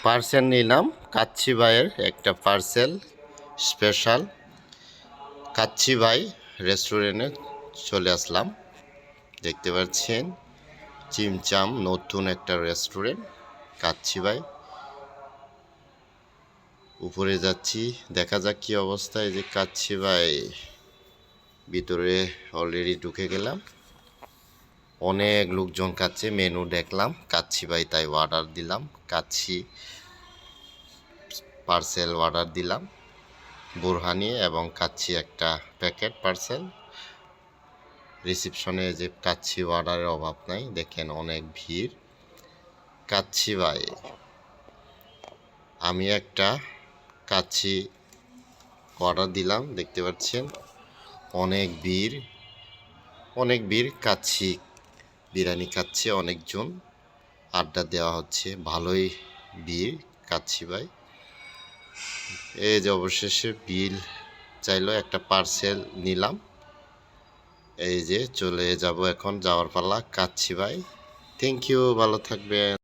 Parcel নিলাম কাচ্চি ভাইয়ের একটা পার্সেল স্পেশাল। কাচ্চি ভাই রেস্টুরেন্টে চলে আসলাম। দেখতে পাচ্ছেন চিমচাম নতুন একটা রেস্টুরেন্ট কাচ্চি ভাই। উপরে যাচ্ছি, দেখা যাক কি অবস্থা। এই যে কাচ্চি ভাই, ভিতরে অলরেডি ঢুকে গেলাম। অনেক লোকজন খাচ্ছে, মেনু দেখলাম কাচ্চি ভাই, তাই অর্ডার দিলাম। কাচ্চি পার্সেল অর্ডার দিলাম, বুরহানি এবং কাচ্চি একটা প্যাকেট পার্সেল। রিসিপশনে যে কাচ্চি অর্ডারের অভাব নাই, দেখেন অনেক ভিড়। কাচ্চি ভাই, আমি একটা কাচ্চি অর্ডার দিলাম, দেখতে পাচ্ছেন অনেক ভিড়, অনেক ভিড়। কাচ্চি বিরিয়ানি খাচ্ছে অনেকজন, আড্ডা দেওয়া হচ্ছে, ভালোই ভিড়। কাচ্চি ভাই এই যে অবশেষে বিল চাইলো, একটা পার্সেল নিলাম। এই যে চলে যাব, এখন যাওয়ার পালা। কাচ্চি ভাই, থ্যাংক ইউ, ভালো থাকবেন।